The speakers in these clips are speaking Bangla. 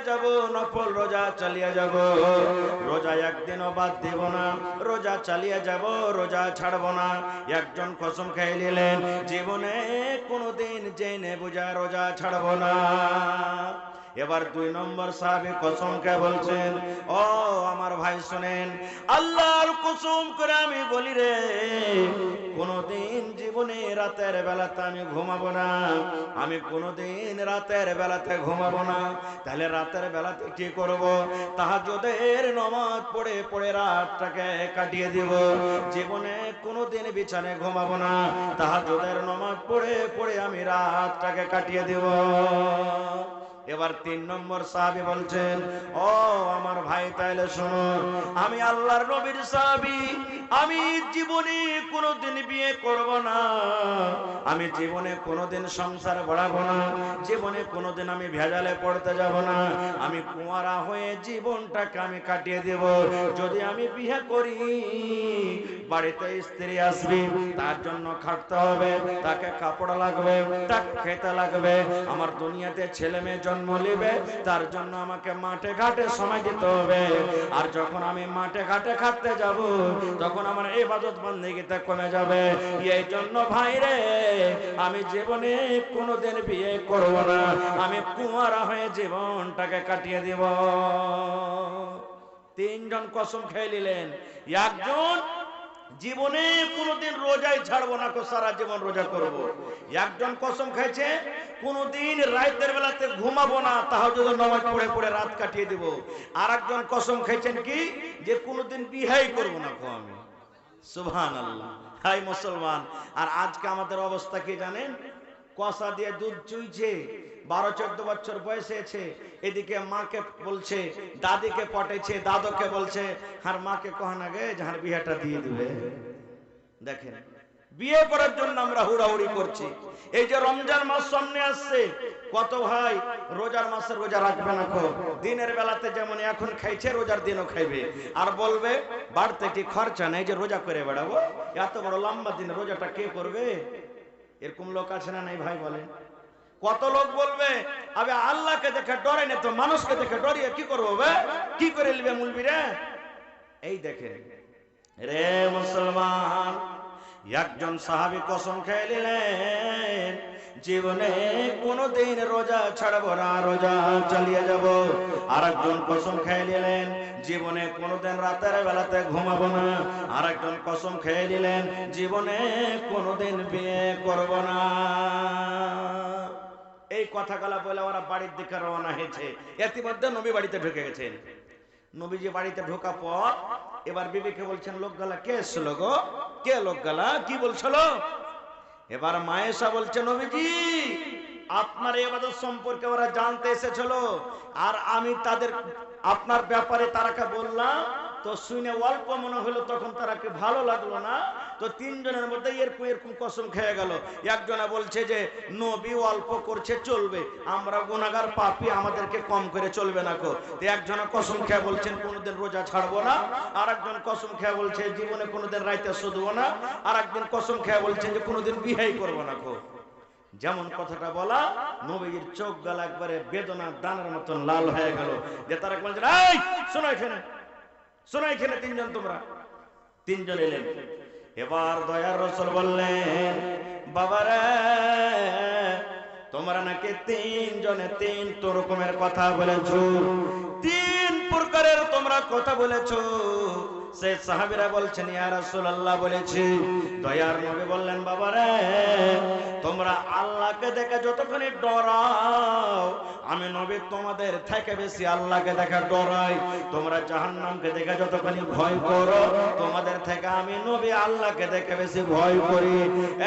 যাব, নফল রোজা চালিয়ে যাব, রোজা একদিনও বাদ দেব না, রোজা চালিয়ে যাব, রোজা ছাড়ব না। একজন কসম খেয়ে নিলেন জীবনে কোনোদিন জেনে বুঝা রোজা ছাড়ব না। এবার 2 নম্বর সাহাবী কসম খেয়ে বলছেন, ও আমার ভাই শুনেন, আল্লাহর কসম করে আমি বলি রে, কোনদিন জীবনে রাতের বেলাতে আমি ঘুমাবো না, আমি কোনদিন রাতের বেলাতে ঘুমাবো না। তাহলে রাতের বেলাতে কি করব? তাহাজ্জুদের নামাজ পড়ে পড়ে রাতটাকে কাটিয়ে দিব। জীবনে কোনদিন বিছানায় ঘুমাবো না, তাহাজ্জুদের নামাজ পড়ে পড়ে আমি রাতটাকে কাটিয়ে দিব। এবার 3 নম্বর সাহাবী বলছেন, ও আমার ভাই তাইলে শোনো, আমি আল্লাহর নবীর সাহাবী, আমি জীবনে কোনোদিন বিয়ে করব না, আমি জীবনে কোনোদিন সংসার বাড়াবো না, জীবনে কোনোদিন আমি ভেজালে পড়তে যাব না, আমি কুঁয়ারা হয়ে জীবনটাকে আমি কাটিয়ে দেব। যদি আমি বিয়ে করি, বাড়িতে স্ত্রী আসবে, তার জন্য খাটতে হবে, তাকে কাপড় লাগবে, তাকে খেতে লাগবে, আমার দুনিয়াতে ছেলে মেয়ে জন্ম নেবে, তার জন্য আমাকে মাঠে ঘাটে সময় দিতে হবে। আর যখন আমি মাঠে ঘাটে খাটতে যাব, তখন আমার ইবাদত বন্দেগীতে কমে যাবে। এই জন্য ভাই রে, আমি জীবনে কোনোদিন বিয়ে করব না, আমি কুঁয়ারা হয়ে জীবনটাকে কাটিয়ে দিব। 3 জন কসম খেয়ে নিলেন। একজন জীবনে কোনোদিন রোজাই ছাড়বো না, সারা জীবন রোজা করব। একজন কসম খাইছে কোনোদিন রাতের বেলাতে ঘুমাবো না, তাহাজ্জুদের নামাজ পড়ে পড়ে রাত কাটিয়ে দেব। আর একজন কসম খাইছেন কি, যে কোনোদিন বিয়েই করব না আমি। সুবহানাল্লাহ। হাই মুসলমান, আর আজকে আমাদের অবস্থা কি জানেন? কষা দিয়ে দুধ চুইছে, 12-14 বছর বয়সে আছে, এদিকে মাকে বলছে, দাদিকে পটাইছে, দাদুকে বলছে, আর মাকে কহানা গে যার বিয়েটা দিয়ে দিবে। দেখেন, বিয়ে করার জন্য আমরা হুড়াহুড়ি করছি। এই যে রমজান মাস সামনে আসছে, কত ভাই রোজার মাসে রোজা রাখবে না, দিনের বেলাতে যেমন এখন খাইছে, রোজার দিনও খাইবে, আর বলবে বাড়তে কি খরচা নেই যে রোজা করে বেড়াবো, এত বড় লম্বা দিন রোজাটা কে করবে? এরকম লোক আছে না নাই ভাই বলেন? কত লোক বলবে, আবে আল্লাহকে দেখে ডরে না তো মানুষকে দেখে ডরিয়ে কি করবো, কি করে নিবে মুলবিরা? এই দেখেন রে মুসলমান, একজন সাহাবী কসম খেয়ে নিলেন, জীবনে কোনোদিন রোজা ছাড়বো না, রোজা চালিয়ে যাব। আর একজন কসম খেয়ে নিলেন, জীবনে কোনোদিন রাতের বেলাতে ঘুমাবো না। আর একজন কসম খেয়ে নিলেন, জীবনে কোনোদিন বিয়ে করব না। এই কথাগুলা বলে ওরা বাড়ির দিকে রওনা হয়েছে। ইতিমধ্যে নবী বাড়িতে ঢুকে গেছেন। নবীজি বাড়িতে ঢোকা পর এবার বিবিকে বলছেন, লোকগুলা কে এসেছিল গো, কে লোকগুলা কি বলছিল? এবার মায়েশা বলছে, নবীজি আপনার ইবাদত সম্পর্কে ওরা জানতে এসেছিল, আর আমি তাদের আপনার ব্যাপারে তারাকে বললাম, তো শুনে অল্প মনে হলো, তখন তারাকে ভালো লাগলো না, তো 3 জনের মধ্যে এরকম কসম খেয়ে গেল। একজনে বলছে যে নবী অল্প করছে চলবে, আমরা গুনাহগার পাপী, আমাদেরকে কম করে চলবে না। একজনে কসম খেয়ে বলছেন কোনোদিন রোজা ছাড়বো না, আর একজন কসম খেয়ে বলছে জীবনে কোনোদিন রাইতে শুধবো না, আর একদিন কসম খেয়ে বলছেন যে কোনোদিন বিয়েই করবো না। যেমন কথাটা বলা, নবীর চোখ গলা একবারে বেদনা দানার মতন লাল হয়ে গেল। যে তারা বলছেন, এই শোনো এখানে, শোনো এখানে, 3 জন, তোমরা 3 জন এলেন। এবার দয়ার রাসূল বললেন, বাবারে তোমরা নাকি 3 জনে 3 রকমের কথা বলেছো, 3 প্রকারের তোমরা কথা বলেছো। সে সাহাবীরা বলছেন, ইয়া রাসূলুল্লাহ বলেছি। দয়ার নবী বললেন, বাবারে তোমরা আল্লাহকে দেখে যতখানি ডরাও, আমি নবী তোমাদের থেকে বেশি আল্লাহকে দেখে ডরাই। তোমরা জাহান্নামকে দেখে যতখানি ভয় করো, তোমাদের থেকে আমি নবী আল্লাহকে দেখে বেশি ভয় করি।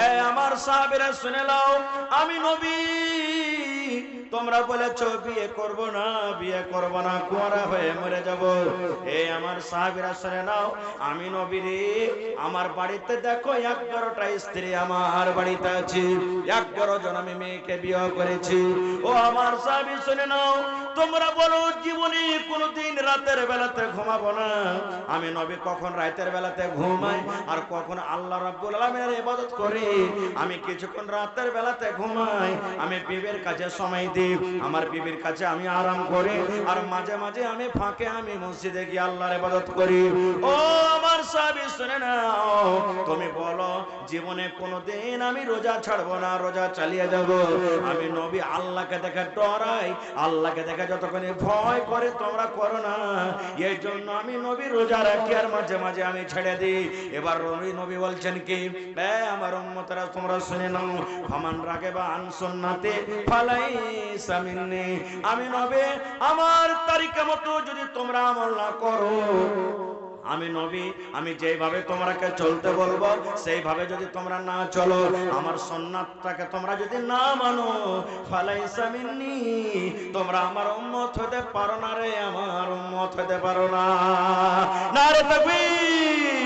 এই আমার সাহাবীরা শুনে নাও, আমি নবী, তোমরা বলেছো বিয়ে করব না, বিয়ে করব না, কুঁয়ারা হয়ে মরে যাব। এই আমার সাহাবীরা শুনে নাও, আমি নবী রে, আমার বাড়িতে দেখো 11টা স্ত্রী আমার বাড়িতে আছে, 11 জন আমি মেয়েকে বিয়ে করেছি। ও আমার সাহাবী শুনে নাও, তোমরা বলো জীবনে কোনোদিন রাতের বেলাতে ঘুমাবো না, আমি নবী কখন রাতের বেলাতে ঘুমাই আর কখন আল্লাহ রাব্বুল আলামিনের ইবাদত করি। আমি কিছুক্ষণ রাতের বেলাতে ঘুমাই, আমি বিবের কাছে সময় অনুমতি, আমার বিবির কাছে আমি আরাম করি, আর মাঝে মাঝে আমি ফাঁকে আমি মসজিদে গিয়ে আল্লাহর ইবাদত করি। ও আমার সাহাবী শুনে নাও, তুমি বলো জীবনে কোনোদিন আমি রোজা ছাড়বো না, রোজা চালিয়ে যাব। আমি নবী আল্লাহকে দেখে ডরাই, আল্লাহকে দেখে যতক্ষণ ভয় করে তোমরা করো না, এই জন্য আমি নবী রোজা রাখি আর মাঝে মাঝে আমি ছেড়ে দিই। এবার নবী বলছেন কি, আমার উম্মতরা তোমরা শুনে নাও, ফামান রাগিবা আন সুন্নতি ফালাইসা মিন্নি। আমি নবী আমার তরিকা মতো যদি তোমরা আমল না করো, আমি নবী আমি যেভাবে তোমরাকে চলতে বলবো সেইভাবে যদি তোমরা না চলো, আমার সুন্নাতটাকে তোমরা যদি না মানো, ফালাইসা মিন্নি, তোমরা আমার উম্মত হতে পারো না রে, আমার উম্মত হতে পারো না। নারে তাকবীর।